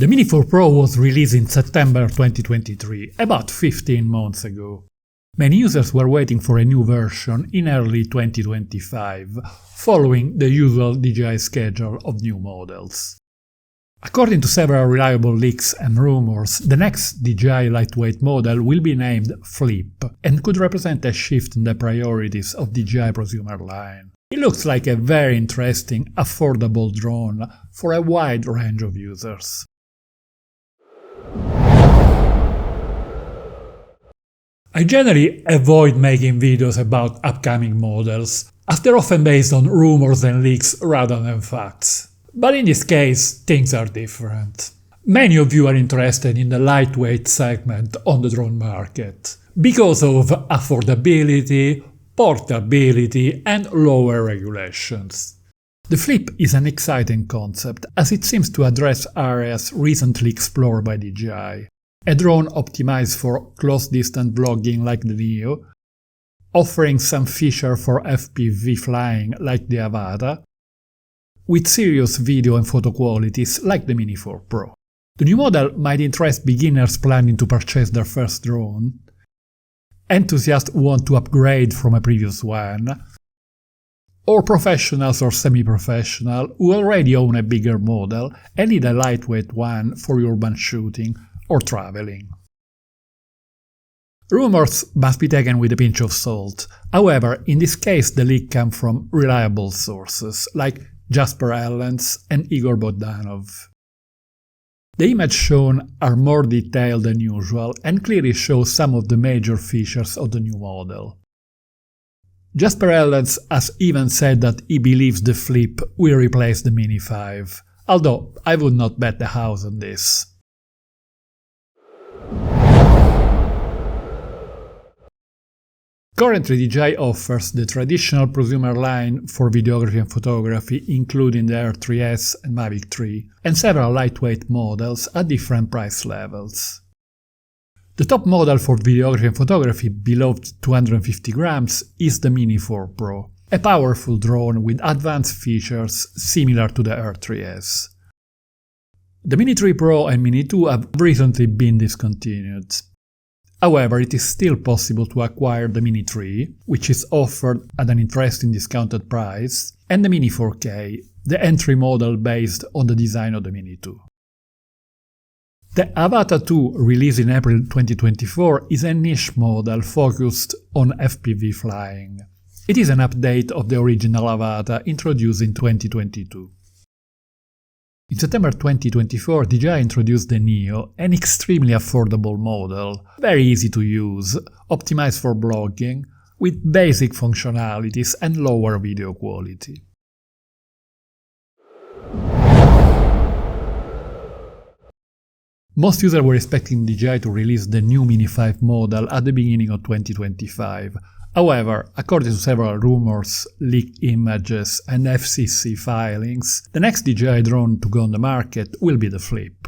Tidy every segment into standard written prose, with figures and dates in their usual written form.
The Mini 4 Pro was released in September 2023, about 15 months ago. Many users were waiting for a new version in early 2025, following the usual DJI schedule of new models. According to several reliable leaks and rumors, the next DJI lightweight model will be named Flip and could represent a shift in the priorities of DJI prosumer line. It looks like a very interesting, affordable drone for a wide range of users. I generally avoid making videos about upcoming models, as they're often based on rumors and leaks rather than facts. But in this case, things are different. Many of you are interested in the lightweight segment on the drone market, because of affordability, portability and lower regulations. The Flip is an exciting concept, as it seems to address areas recently explored by DJI. A drone optimized for close-distance vlogging like the Neo, offering some features for FPV flying like the Avata, with serious video and photo qualities like the Mini 4 Pro. The new model might interest beginners planning to purchase their first drone, enthusiasts who want to upgrade from a previous one, or professionals or semi-professionals who already own a bigger model and need a lightweight one for urban shooting or traveling. Rumors must be taken with a pinch of salt. However, in this case the leak comes from reliable sources like Jasper Ellens and Igor Bogdanov. The images shown are more detailed than usual and clearly show some of the major features of the new model. Jasper Ellens has even said that he believes the Flip will replace the Mini 5, although I would not bet the house on this. Currently, DJI offers the traditional prosumer line for videography and photography, including the R3S and Mavic 3, and several lightweight models at different price levels. The top model for videography and photography below 250 grams is the Mini 4 Pro, a powerful drone with advanced features similar to the R3S. The Mini 3 Pro and Mini 2 have recently been discontinued. However, it is still possible to acquire the Mini 3, which is offered at an interesting discounted price, and the Mini 4K, the entry model based on the design of the Mini 2. The Avata 2, released in April 2024, is a niche model focused on FPV flying. It is an update of the original Avata introduced in 2022. In September 2024, DJI introduced the Neo, an extremely affordable model, very easy to use, optimized for blogging, with basic functionalities and lower video quality. Most users were expecting DJI to release the new Mini 5 model at the beginning of 2025. However, according to several rumors, leaked images and FCC filings, the next DJI drone to go on the market will be the Flip.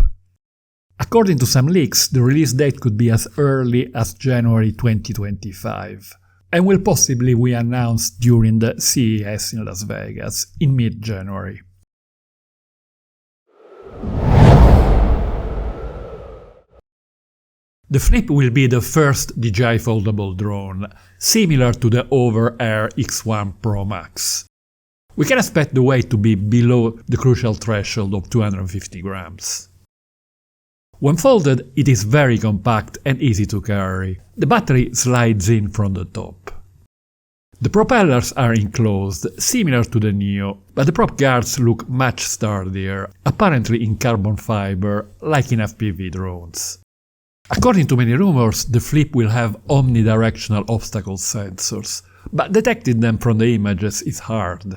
According to some leaks, the release date could be as early as January 2025, and will possibly be announced during the CES in Las Vegas in mid-January. The Flip will be the first DJI foldable drone, similar to the Over-Air X1 Pro Max. We can expect the weight to be below the crucial threshold of 250 grams. When folded, it is very compact and easy to carry. The battery slides in from the top. The propellers are enclosed, similar to the Neo, but the prop guards look much sturdier, apparently in carbon fiber, like in FPV drones. According to many rumors, the Flip will have omnidirectional obstacle sensors, but detecting them from the images is hard.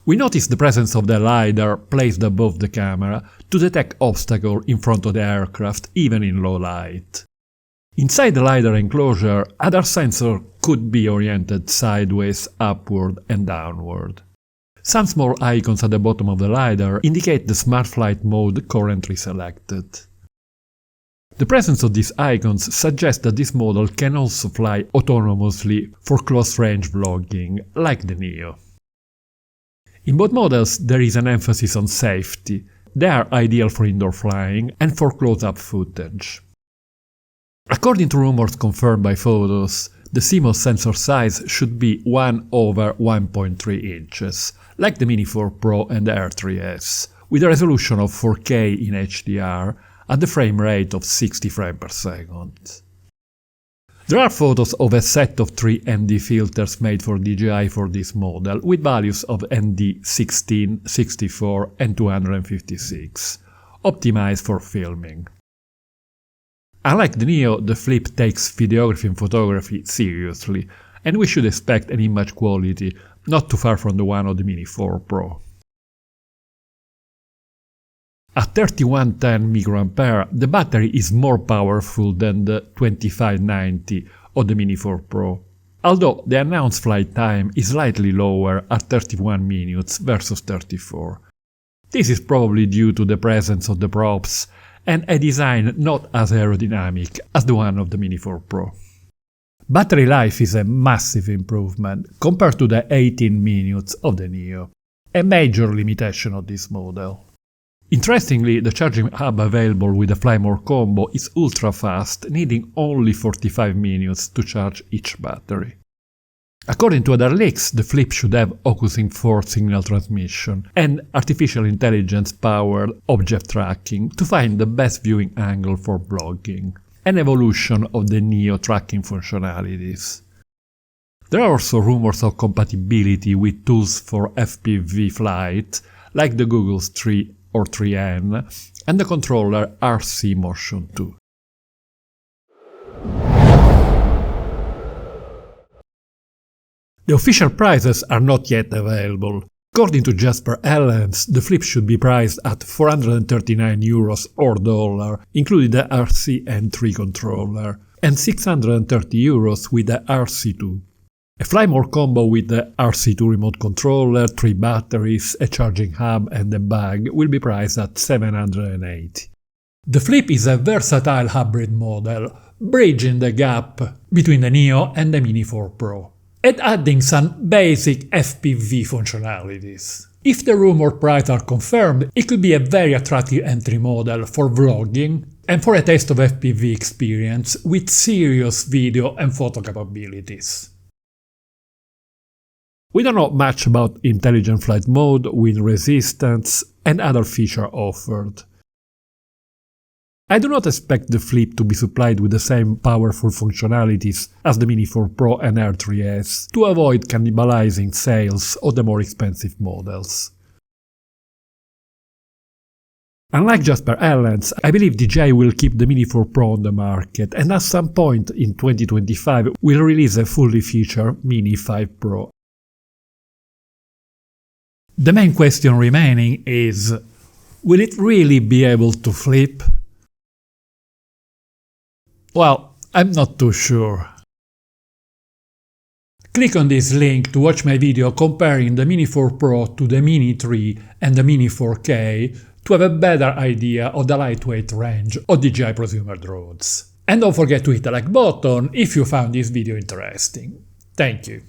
We noticed the presence of the LiDAR placed above the camera to detect obstacles in front of the aircraft even in low light. Inside the LiDAR enclosure, other sensors could be oriented sideways, upward and downward. Some small icons at the bottom of the LiDAR indicate the smart flight mode currently selected. The presence of these icons suggests that this model can also fly autonomously for close-range vlogging, like the Neo. In both models there is an emphasis on safety, they are ideal for indoor flying and for close-up footage. According to rumors confirmed by photos, the CMOS sensor size should be 1 over 1.3 inches, like the Mini 4 Pro and the Air 3S, with a resolution of 4K in HDR at the frame rate of 60 frames per second. There are photos of a set of 3 ND filters made for DJI for this model, with values of ND 16, 64 and 256, optimized for filming. Unlike the Neo, the Flip takes videography and photography seriously, and we should expect an image quality not too far from the one of the Mini 4 Pro. At 3110 mAh, the battery is more powerful than the 2590 of the Mini 4 Pro, although the announced flight time is slightly lower at 31 minutes versus 34. This is probably due to the presence of the props and a design not as aerodynamic as the one of the Mini 4 Pro. Battery life is a massive improvement compared to the 18 minutes of the Neo, a major limitation of this model. Interestingly, the charging hub available with the Fly More combo is ultra fast, needing only 45 minutes to charge each battery. According to other leaks, the Flip should have OcuSync 4 signal transmission and artificial intelligence-powered object tracking to find the best viewing angle for vlogging, an evolution of the Neo tracking functionalities. There are also rumors of compatibility with tools for FPV flight, like the Google's 3 or 3N, and the controller RC Motion 2. The official prices are not yet available. According to Jasper Ellens, the Flip should be priced at €439 or $, including the RC-N3 controller, and €630 with the RC2. A Fly More combo with the RC2 remote controller, 3 batteries, a charging hub and a bag will be priced at $780. The Flip is a versatile hybrid model, bridging the gap between the Neo and the Mini 4 Pro, and adding some basic FPV functionalities. If the rumored prices are confirmed, it could be a very attractive entry model for vlogging and for a taste of FPV experience with serious video and photo capabilities. We don't know much about intelligent flight mode, wind resistance, and other features offered. I do not expect the Flip to be supplied with the same powerful functionalities as the Mini 4 Pro and Air 3S to avoid cannibalizing sales of the more expensive models. Unlike Jasper Ellens, I believe DJI will keep the Mini 4 Pro on the market and at some point in 2025 will release a fully featured Mini 5 Pro. The main question remaining is, will it really be able to flip? Well, I'm not too sure. Click on this link to watch my video comparing the Mini 4 Pro to the Mini 3 and the Mini 4K to have a better idea of the lightweight range of DJI prosumer drones. And don't forget to hit the like button if you found this video interesting. Thank you.